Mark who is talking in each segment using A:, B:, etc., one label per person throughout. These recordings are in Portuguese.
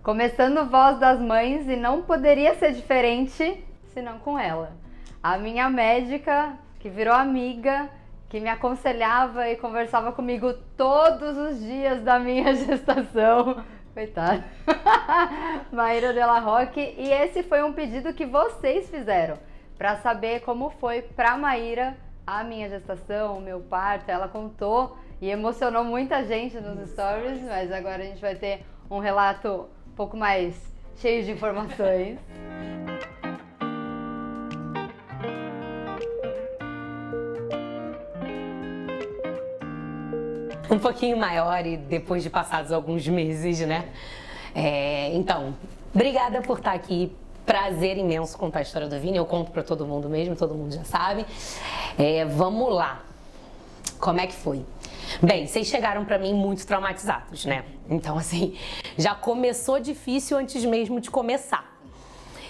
A: Começando Voz das Mães e não poderia ser diferente senão com ela. A minha médica, que virou amiga, que me aconselhava e conversava comigo todos os dias da minha gestação. Coitada. Maíra Della Rocque. E esse foi um pedido que vocês fizeram para saber como foi para Maíra a minha gestação, o meu parto. Ela contou e emocionou muita gente nos stories, mas agora a gente vai ter um relato um pouco mais cheio de informações.
B: Um pouquinho maior e depois de passados alguns meses, né? Então, obrigada por estar aqui. Prazer imenso contar a história do Vini. Eu conto pra todo mundo mesmo, todo mundo já sabe. Vamos lá. Como é que foi? Bem, vocês chegaram pra mim muito traumatizados, né? Então, assim, já começou difícil antes mesmo de começar.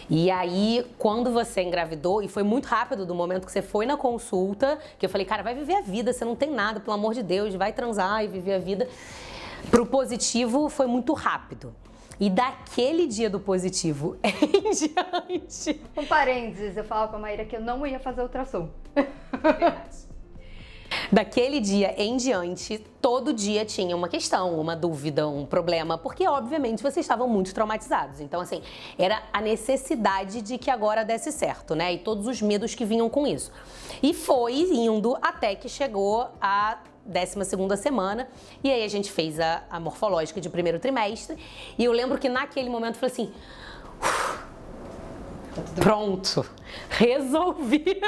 B: E aí, quando você engravidou, e foi muito rápido do momento que você foi na consulta, que eu falei, cara, vai viver a vida, você não tem nada, pelo amor de Deus, vai transar e viver a vida. Pro positivo, foi muito rápido. E daquele dia do positivo em diante...
A: Um parênteses, eu falava pra Maíra que eu não ia fazer ultrassom.
B: Daquele dia em diante, todo dia tinha uma questão, uma dúvida, um problema, porque obviamente vocês estavam muito traumatizados. Então, assim, era a necessidade de que agora desse certo, né? E todos os medos que vinham com isso. E foi indo até que chegou a 12ª semana, e aí a gente fez a morfológica de primeiro trimestre, e eu lembro que naquele momento eu falei assim, pronto, resolvi.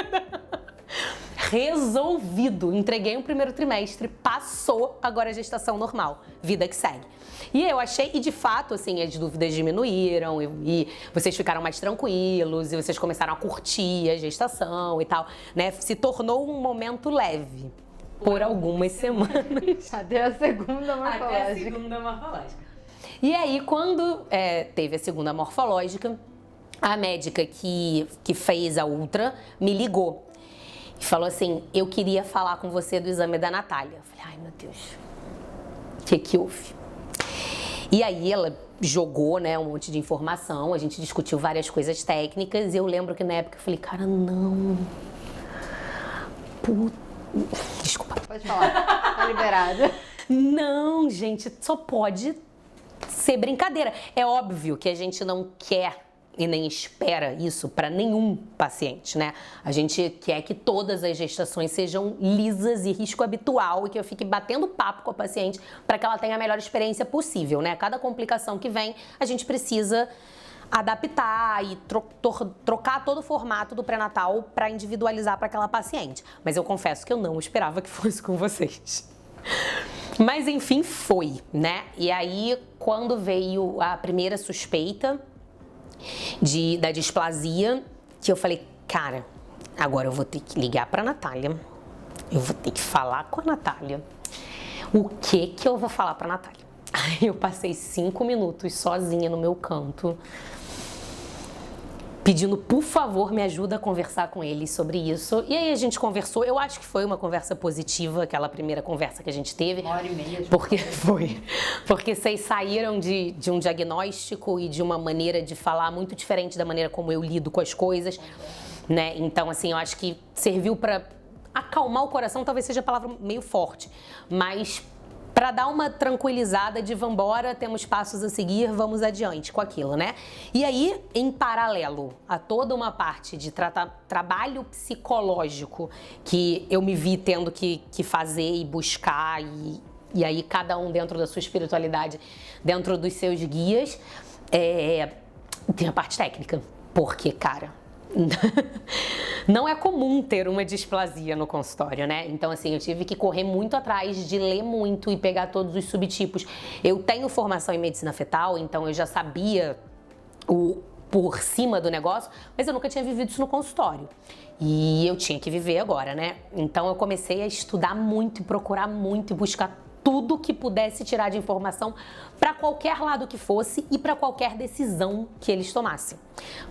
B: Resolvido, entreguei um primeiro trimestre, passou, agora a gestação normal, vida que segue. E eu achei, e de fato, assim, as dúvidas diminuíram e vocês ficaram mais tranquilos e vocês começaram a curtir a gestação e tal, né? Se tornou um momento leve por algumas semanas.
A: Até a segunda morfológica.
B: Até a segunda morfológica. E aí, quando teve a segunda morfológica, a médica que fez a ultra me ligou. E falou assim, eu queria falar com você do exame da Natália. Eu falei, ai meu Deus, o que houve? E aí ela jogou, né, um monte de informação, a gente discutiu várias coisas técnicas e eu lembro que na época eu falei, cara, não. Desculpa.
A: Pode falar, tá liberada.
B: Não, gente, só pode ser brincadeira. É óbvio que a gente não quer e nem espera isso para nenhum paciente, né? A gente quer que todas as gestações sejam lisas e risco habitual e que eu fique batendo papo com a paciente para que ela tenha a melhor experiência possível, né? Cada complicação que vem, a gente precisa adaptar e trocar todo o formato do pré-natal para individualizar para aquela paciente. Mas eu confesso que eu não esperava que fosse com vocês. Mas enfim, foi, né? E aí, quando veio a primeira suspeita da displasia, que eu falei, cara, agora eu vou ter que ligar pra Natália, eu vou ter que falar com a Natália, o que eu vou falar pra Natália? Aí eu passei 5 minutos sozinha no meu canto, pedindo, por favor, me ajuda a conversar com ele sobre isso. E aí a gente conversou, eu acho que foi uma conversa positiva, aquela primeira conversa que a gente teve.
A: 1h30.
B: Porque vocês saíram de um diagnóstico e de uma maneira de falar muito diferente da maneira como eu lido com as coisas, né? Então, assim, eu acho que serviu para acalmar o coração, talvez seja a palavra meio forte, mas para dar uma tranquilizada de vambora, temos passos a seguir, vamos adiante com aquilo, né? E aí, em paralelo a toda uma parte de trabalho psicológico que eu me vi tendo que fazer e buscar, e aí cada um dentro da sua espiritualidade, dentro dos seus guias, tem a parte técnica, porque, cara, não é comum ter uma displasia no consultório, né? Então, assim, eu tive que correr muito atrás de ler muito e pegar todos os subtipos. Eu tenho formação em medicina fetal, então eu já sabia por cima do negócio, mas eu nunca tinha vivido isso no consultório. E eu tinha que viver agora, né? Então eu comecei a estudar muito, e procurar muito e buscar tudo que pudesse tirar de informação para qualquer lado que fosse e para qualquer decisão que eles tomassem.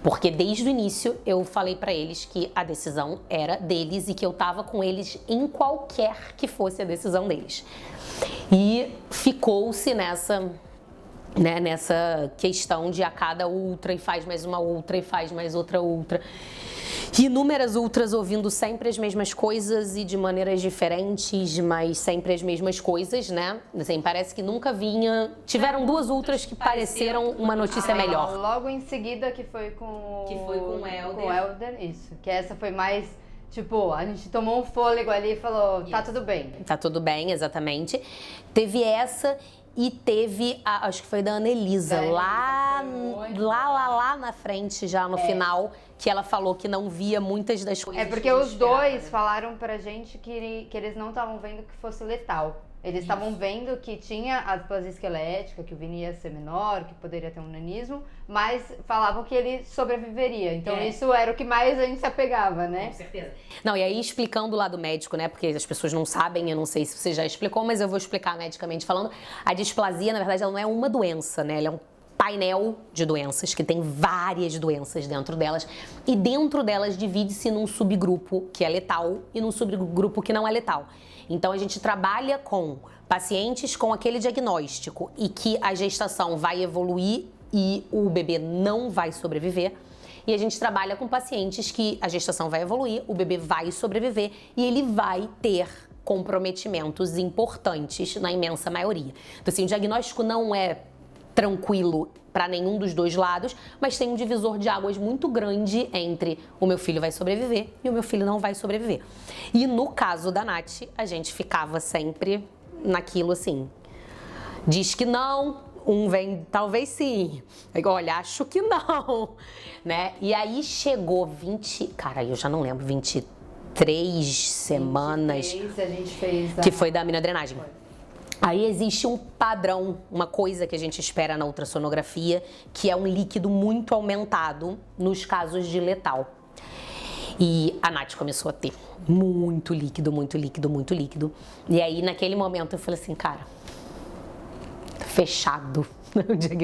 B: Porque desde o início eu falei para eles que a decisão era deles e que eu estava com eles em qualquer que fosse a decisão deles. E ficou-se nessa né, nessa questão de a cada ultra e faz mais uma ultra e faz mais outra ultra. Inúmeras ultras ouvindo sempre as mesmas coisas e de maneiras diferentes, mas sempre as mesmas coisas, né? Assim, parece que nunca vinha... Tiveram 2 ultras que pareceram uma notícia melhor.
A: Logo em seguida, que foi com
B: o Helder.
A: Com o Helder, isso. Que essa foi mais, tipo, a gente tomou um fôlego ali e falou, tá tudo bem.
B: Tá tudo bem, exatamente. Teve essa... E teve, acho que foi da Annelisa, lá na frente, já no final, que ela falou que não via muitas das coisas.
A: É porque os dois falaram pra gente que eles não estavam vendo que fosse letal. Eles estavam vendo que tinha a displasia esquelética, que o Vini ia ser menor, que poderia ter um nanismo, mas falavam que ele sobreviveria. Então isso era o que mais a gente se apegava, né?
B: Com certeza. Não, e aí explicando o lado médico, né? Porque as pessoas não sabem, eu não sei se você já explicou, mas eu vou explicar medicamente falando. A displasia, na verdade, ela não é uma doença, né? Ela é um painel de doenças, que tem várias doenças dentro delas, e dentro delas divide-se num subgrupo que é letal e num subgrupo que não é letal. Então a gente trabalha com pacientes com aquele diagnóstico e que a gestação vai evoluir e o bebê não vai sobreviver. E a gente trabalha com pacientes que a gestação vai evoluir, o bebê vai sobreviver e ele vai ter comprometimentos importantes na imensa maioria. Então assim, o diagnóstico não é tranquilo para nenhum dos dois lados, mas tem um divisor de águas muito grande entre o meu filho vai sobreviver e o meu filho não vai sobreviver. E no caso da Nath, a gente ficava sempre naquilo assim, diz que não, um vem, talvez sim, olha, acho que não, né? E aí chegou 20, cara, eu já não lembro, 23 semanas
A: 23, a gente fez
B: que foi da aminodrenagem. Aí existe um padrão, uma coisa que a gente espera na ultrassonografia, que é um líquido muito aumentado nos casos de letal. E a Nath começou a ter muito líquido, muito líquido, muito líquido. E aí, naquele momento, eu falei assim, cara, tá fechado.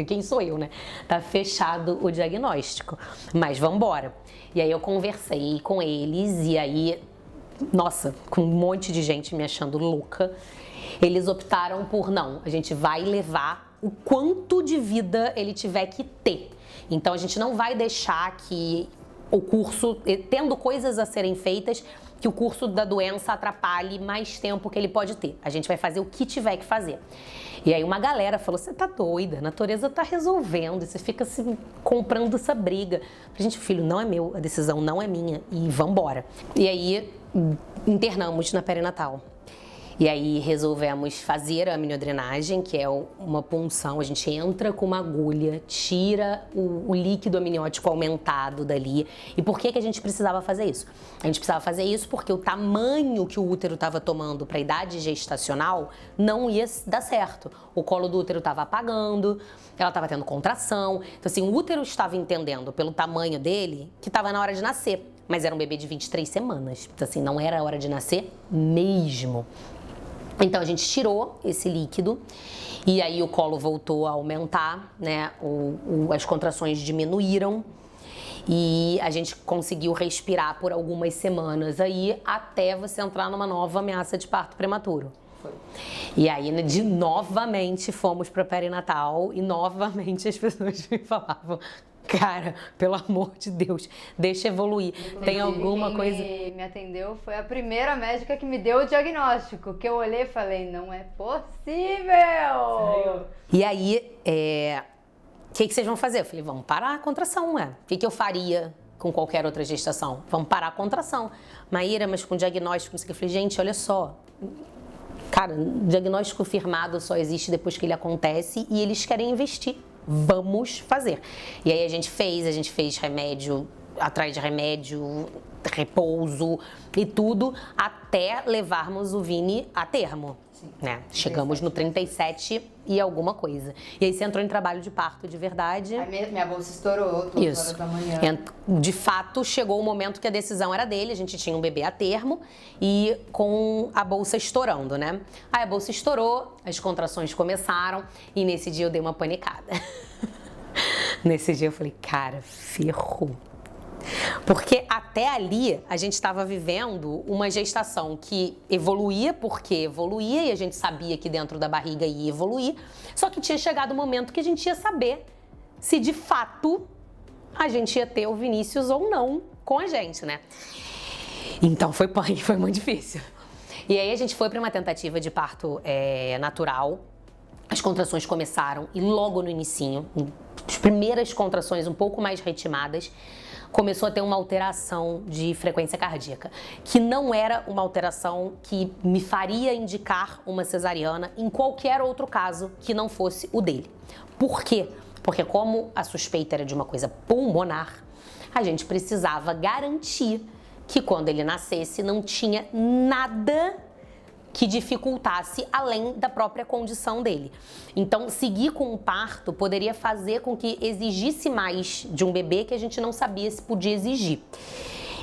B: Quem sou eu, né? Tá fechado o diagnóstico, mas vamos embora. E aí eu conversei com eles e aí, nossa, com um monte de gente me achando louca, eles optaram por não, a gente vai levar o quanto de vida ele tiver que ter. Então a gente não vai deixar que o curso, tendo coisas a serem feitas, que o curso da doença atrapalhe mais tempo que ele pode ter. A gente vai fazer o que tiver que fazer. E aí uma galera falou, você tá doida, a natureza tá resolvendo, e você fica se comprando essa briga. Gente, filho, não é meu, a decisão não é minha, e vambora. E aí internamos na perinatal. E aí resolvemos fazer a aminodrenagem, que é uma punção. A gente entra com uma agulha, tira o líquido amniótico aumentado dali. E por que a gente precisava fazer isso? A gente precisava fazer isso porque o tamanho que o útero estava tomando para a idade gestacional não ia dar certo. O colo do útero estava apagando, ela estava tendo contração. Então assim, o útero estava entendendo pelo tamanho dele que estava na hora de nascer. Mas era um bebê de 23 semanas. Então assim, não era a hora de nascer mesmo. Então a gente tirou esse líquido e aí o colo voltou a aumentar, né? As contrações diminuíram e a gente conseguiu respirar por algumas semanas aí até você entrar numa nova ameaça de parto prematuro. Foi. E aí, novamente fomos para perinatal e novamente as pessoas me falavam, cara, pelo amor de Deus, deixa evoluir.
A: Inclusive,
B: tem alguma coisa...
A: Quem me atendeu foi a primeira médica que me deu o diagnóstico, que eu olhei e falei, não é possível! Sério?
B: E aí, o que vocês vão fazer? Eu falei, vamos parar a contração, O que eu faria com qualquer outra gestação? Vamos parar a contração. Maíra, mas com diagnóstico, não sei o que. Eu falei, gente, olha só... Cara, diagnóstico firmado só existe depois que ele acontece e eles querem investir. Vamos fazer. E aí a gente fez remédio atrás de remédio, repouso e tudo, até levarmos o Vini a termo. Sim. Né? Chegamos no 37 e alguma coisa. E aí você entrou em trabalho de parto de verdade.
A: A minha bolsa estourou 2 horas da manhã.
B: De fato, chegou o momento que a decisão era dele, a gente tinha um bebê a termo e com a bolsa estourando, né? Aí a bolsa estourou, as contrações começaram e nesse dia eu dei uma panicada. Nesse dia eu falei, cara, ferrou. Porque até ali a gente estava vivendo uma gestação que evoluía porque evoluía e a gente sabia que dentro da barriga ia evoluir, só que tinha chegado o momento que a gente ia saber se de fato a gente ia ter o Vinícius ou não com a gente, né? Então foi punk, foi muito difícil. E aí a gente foi para uma tentativa de parto natural. As contrações começaram e logo no inicinho, as primeiras contrações um pouco mais ritmadas, começou a ter uma alteração de frequência cardíaca, que não era uma alteração que me faria indicar uma cesariana em qualquer outro caso que não fosse o dele. Por quê? Porque como a suspeita era de uma coisa pulmonar, a gente precisava garantir que quando ele nascesse não tinha nada que dificultasse além da própria condição dele. Então, seguir com o parto poderia fazer com que exigisse mais de um bebê que a gente não sabia se podia exigir.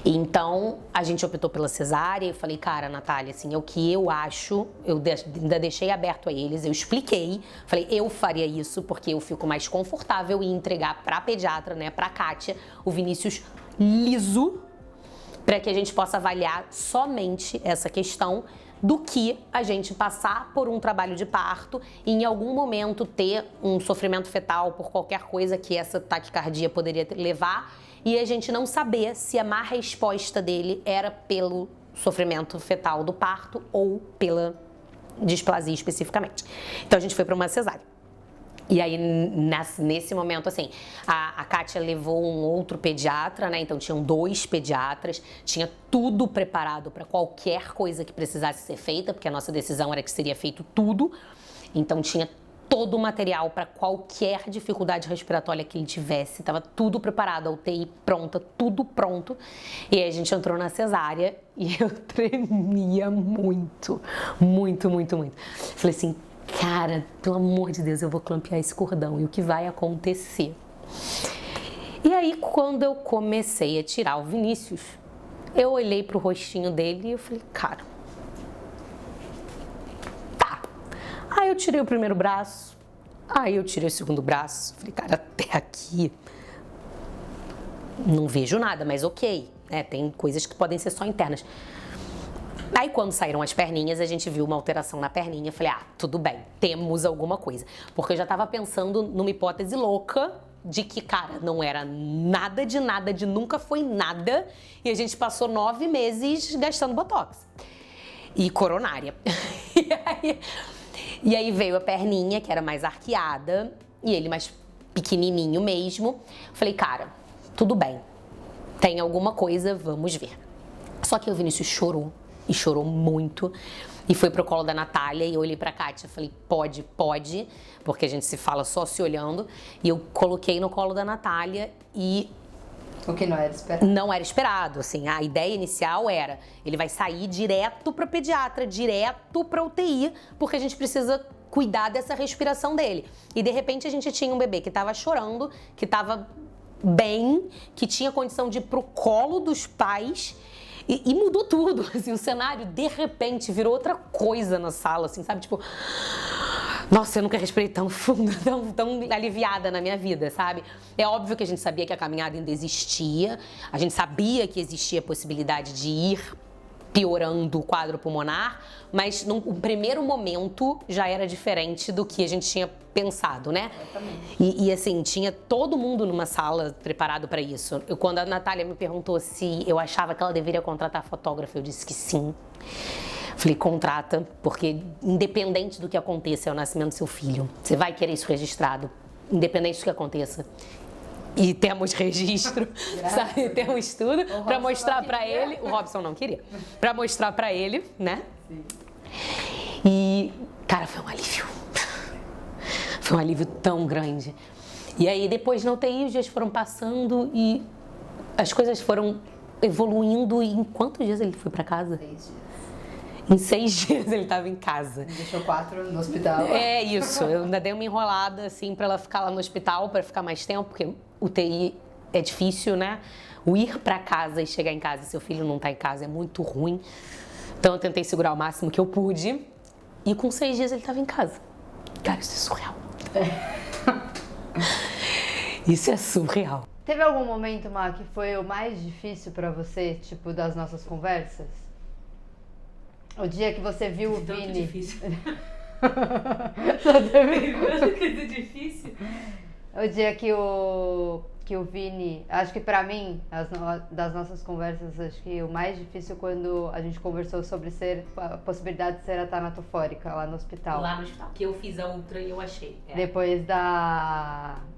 B: Então, a gente optou pela cesárea. Eu falei, cara, Natália, assim, é o que eu acho. Eu ainda deixei aberto a eles, eu expliquei. Falei, eu faria isso porque eu fico mais confortável em entregar pra pediatra, né, pra Kátia, o Vinícius liso, para que a gente possa avaliar somente essa questão do que a gente passar por um trabalho de parto e em algum momento ter um sofrimento fetal por qualquer coisa que essa taquicardia poderia levar e a gente não saber se a má resposta dele era pelo sofrimento fetal do parto ou pela displasia especificamente. Então a gente foi para uma cesárea. E aí, nesse momento, assim, a Kátia levou um outro pediatra, né? Então, tinham 2 pediatras, tinha tudo preparado para qualquer coisa que precisasse ser feita, porque a nossa decisão era que seria feito tudo. Então, tinha todo o material para qualquer dificuldade respiratória que ele tivesse, estava tudo preparado, a UTI pronta, tudo pronto. E aí, a gente entrou na cesárea e eu tremia muito, muito, muito, muito. Falei assim, cara, pelo amor de Deus, eu vou clampear esse cordão e o que vai acontecer? E aí, quando eu comecei a tirar o Vinícius, eu olhei pro rostinho dele e eu falei, cara, tá. Aí eu tirei o primeiro braço, aí eu tirei o segundo braço, falei, cara, até aqui não vejo nada, mas ok, né? Tem coisas que podem ser só internas. Aí quando saíram as perninhas, a gente viu uma alteração na perninha. Falei, tudo bem, temos alguma coisa. Porque eu já tava pensando numa hipótese louca de que, cara, não era nada, de nunca foi nada. E a gente passou 9 meses gastando botox. E coronária. E aí veio a perninha, que era mais arqueada, e ele mais pequenininho mesmo. Falei, cara, tudo bem, tem alguma coisa, vamos ver. Só que o Vinícius chorou. E chorou muito. E foi pro colo da Natália e eu olhei pra Kátia e falei, pode, porque a gente se fala só se olhando. E eu coloquei no colo da Natália e...
A: O que não era esperado.
B: Não era esperado, assim, a ideia inicial era, ele vai sair direto pra pediatra, direto pra UTI, porque a gente precisa cuidar dessa respiração dele. E de repente a gente tinha um bebê que tava chorando, que tava bem, que tinha condição de ir pro colo dos pais. E mudou tudo, assim, o cenário, de repente, virou outra coisa na sala, assim, sabe? Tipo, nossa, eu nunca respirei tão fundo, tão aliviada na minha vida, sabe? É óbvio que a gente sabia que a caminhada ainda existia, a gente sabia que existia a possibilidade de ir piorando o quadro pulmonar, mas no primeiro momento já era diferente do que a gente tinha pensado, né? E assim, tinha todo mundo numa sala preparado para isso. Quando a Natália me perguntou se eu achava que ela deveria contratar fotógrafo, eu disse que sim. Falei, contrata, porque independente do que aconteça, é o nascimento do seu filho. Você vai querer isso registrado, independente do que aconteça. E temos registro, sabe? Temos tudo para mostrar para ele. O Robson não queria. Para mostrar para ele, né? Sim. E, cara, foi um alívio. Foi um alívio tão grande. E aí, depois na UTI, os dias foram passando e as coisas foram evoluindo. E em quantos dias ele foi para casa?
A: 6 dias.
B: Em 6 dias ele estava em casa.
A: Deixou 4 no hospital.
B: É isso. Eu ainda dei uma enrolada, assim, para ela ficar lá no hospital, para ficar mais tempo, porque UTI é difícil, né? O ir para casa e chegar em casa e seu filho não tá em casa é muito ruim. Então eu tentei segurar o máximo que eu pude. E com 6 dias ele estava em casa. Cara, isso é surreal. Isso é surreal.
A: Teve algum momento, Má, que foi o mais difícil pra você, tipo, das nossas conversas? O dia que você viu o
B: Tanto
A: Vini...
B: difícil.
A: Só teve...
B: Coisa difícil.
A: O dia que o Vini... Acho que pra mim, das nossas conversas, acho que o mais difícil quando a gente conversou sobre a possibilidade de ser tanatofórica lá no hospital.
B: Lá no hospital, que eu fiz a ultra e eu achei.
A: Depois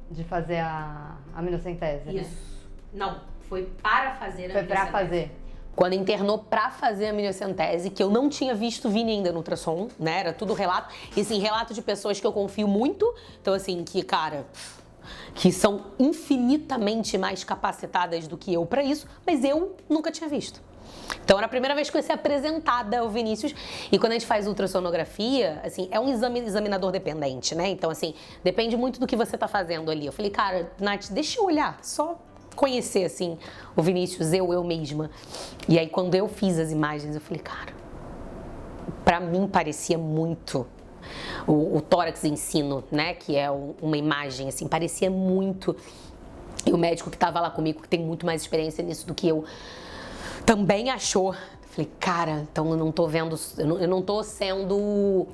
A: de fazer a aminocentese, né?
B: Isso. Não, foi para fazer a
A: Foi pra fazer.
B: Quando internou pra fazer a amniocentese, que eu não tinha visto Vini ainda no ultrassom, né? Era tudo relato. E assim, relato de pessoas que eu confio muito. Então assim, que cara... que são infinitamente mais capacitadas do que eu pra isso, mas eu nunca tinha visto. Então era a primeira vez que eu ia ser apresentada ao Vinícius. E quando a gente faz ultrassonografia, assim, é um examinador dependente, né? Então assim, depende muito do que você tá fazendo ali. Eu falei, cara, Nath, deixa eu olhar, só conhecer, assim, o Vinícius, eu mesma. E aí quando eu fiz as imagens, eu falei, cara, pra mim parecia muito... O tórax em sino, né, que é uma imagem, assim, parecia muito. E o médico que tava lá comigo, que tem muito mais experiência nisso do que eu, também achou. Falei, cara, então eu não tô vendo, eu não tô sendo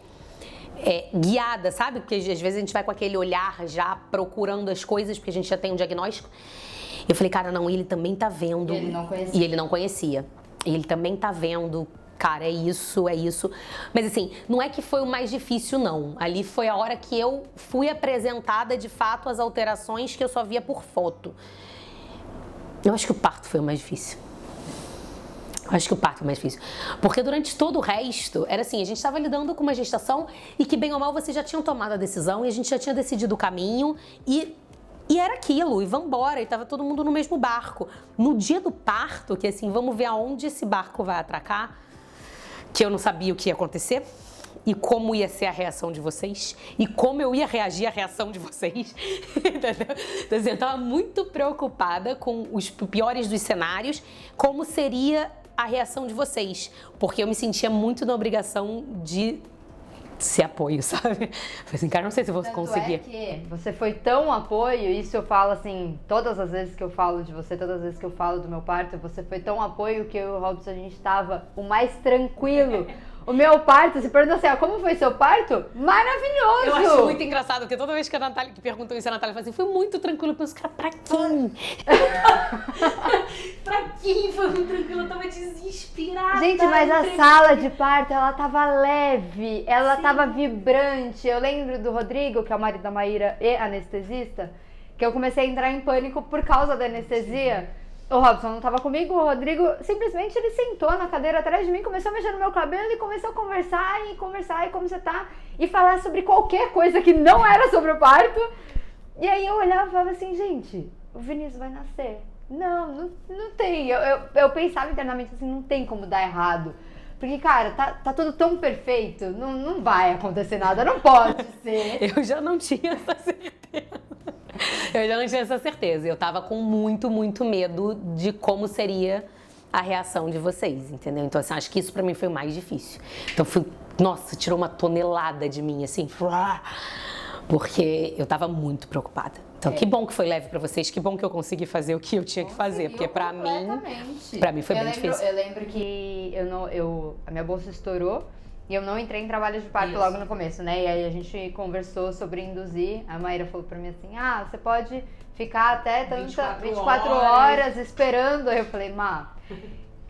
B: guiada, sabe? Porque às vezes a gente vai com aquele olhar já procurando as coisas, porque a gente já tem um diagnóstico. Eu falei, cara, não, ele também tá vendo.
A: E ele não conhecia.
B: E ele não conhecia. Ele também tá vendo. Cara, é isso. Mas assim, não é que foi o mais difícil, não. Ali foi a hora que eu fui apresentada, de fato, as alterações que eu só via por foto. Eu acho que o parto foi o mais difícil. Porque durante todo o resto, era assim, a gente estava lidando com uma gestação e que, bem ou mal, vocês já tinham tomado a decisão e a gente já tinha decidido o caminho e era aquilo, e vambora, e tava todo mundo no mesmo barco. No dia do parto, que assim, vamos ver aonde esse barco vai atracar, que eu não sabia o que ia acontecer, e como ia ser a reação de vocês, e como eu ia reagir à reação de vocês, entendeu? Então, assim, eu tava muito preocupada com os piores dos cenários, como seria a reação de vocês, porque eu me sentia muito na obrigação de ser apoio, sabe? Falei assim, cara, não sei se eu vou conseguir.
A: É que você foi tão apoio, isso eu falo assim, todas as vezes que eu falo de você, todas as vezes que eu falo do meu parto, você foi tão apoio que eu e o Robson, a gente tava o mais tranquilo. O meu parto, você perguntou assim, como foi seu parto? Maravilhoso!
B: Eu acho muito engraçado, porque toda vez que a Natália, que perguntou isso, a Natália fala assim, foi muito tranquilo. Eu penso, cara, pra quem? Pra quem foi muito tranquilo? Eu tava desesperada.
A: Gente, mas a sala de parto, ela tava leve, ela tava vibrante. Eu lembro do Rodrigo, que é o marido da Maíra e anestesista, que eu comecei a entrar em pânico por causa da anestesia. O Robson não tava comigo, o Rodrigo simplesmente ele sentou na cadeira atrás de mim, começou a mexer no meu cabelo e começou a conversar e como você tá, e falar sobre qualquer coisa que não era sobre o parto. E aí eu olhava e falava assim, gente, o Vinícius vai nascer. Não tem. Eu pensava internamente assim, não tem como dar errado. Porque, cara, tá tudo tão perfeito, não vai acontecer nada, não pode ser.
B: Eu já não tinha essa certeza. Eu tava com muito, muito medo de como seria a reação de vocês, entendeu? Então, assim, acho que isso pra mim foi o mais difícil. Então, nossa, tirou uma tonelada de mim, assim, porque eu tava muito preocupada. Então, que bom que foi leve pra vocês, que bom que eu consegui fazer o que eu tinha que fazer, porque pra mim foi bem difícil.
A: Eu lembro que a minha bolsa estourou e eu não entrei em trabalho de parto logo no começo, né? E aí a gente conversou sobre induzir, a Maíra falou pra mim assim, você pode ficar até 24 horas esperando. Aí eu falei,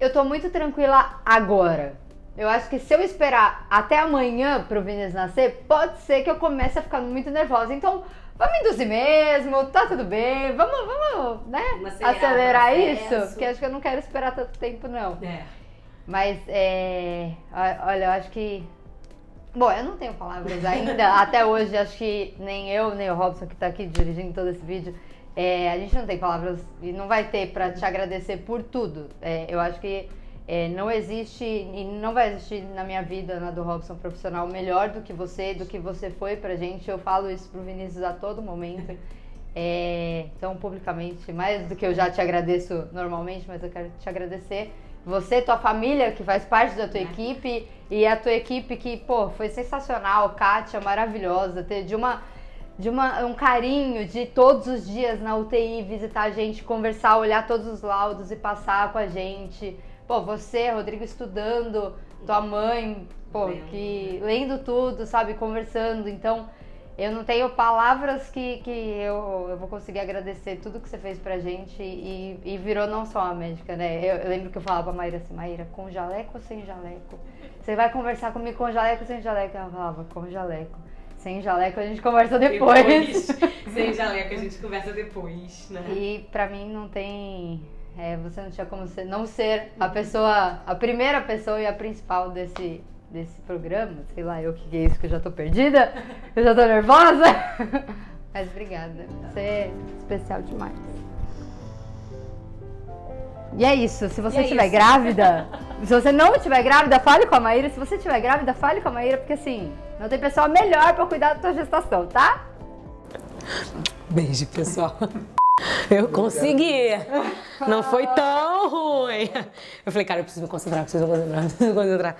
A: eu tô muito tranquila agora. Eu acho que se eu esperar até amanhã pro Vinícius nascer, pode ser que eu comece a ficar muito nervosa. Então, vamos induzir mesmo, tá tudo bem, vamos né, acelerar isso, que acho que eu não quero esperar tanto tempo, não. Mas, olha, eu acho que... Bom, eu não tenho palavras ainda, até hoje, acho que nem eu, nem o Robson, que tá aqui dirigindo todo esse vídeo, a gente não tem palavras e não vai ter pra te agradecer por tudo. Eu acho que não existe e não vai existir na minha vida, na do Robson profissional, melhor do que você foi pra gente. Eu falo isso pro Vinícius a todo momento. Então, publicamente, mais do que eu já te agradeço normalmente, mas eu quero te agradecer. Você, tua família, que faz parte da tua equipe, e a tua equipe que, foi sensacional, Kátia, maravilhosa, um carinho de todos os dias na UTI visitar a gente, conversar, olhar todos os laudos e passar com a gente. Pô, você, Rodrigo, estudando, tua mãe, pô, que lendo tudo, sabe, conversando. Então, eu não tenho palavras que eu vou conseguir agradecer tudo que você fez pra gente e virou não só uma médica, né? Eu lembro que eu falava pra Maíra assim, Maíra, com jaleco ou sem jaleco? Você vai conversar comigo com jaleco ou sem jaleco? Ela falava, com jaleco. Sem jaleco a gente conversa depois.
C: Sem jaleco a gente conversa depois, né?
A: E pra mim não tem... você não tinha como não ser a pessoa, a primeira pessoa e a principal desse programa. Sei lá, o que é isso que eu já tô perdida? Eu já tô nervosa? Mas obrigada. Você é especial demais. E é isso. Se você estiver grávida, se você não estiver grávida, fale com a Maíra. Se você estiver grávida, fale com a Maíra, porque assim, não tem pessoa melhor pra cuidar da tua gestação, tá?
B: Beijo, pessoal. Eu consegui. Não foi tão ruim. Eu falei, cara, eu preciso me concentrar, preciso me concentrar.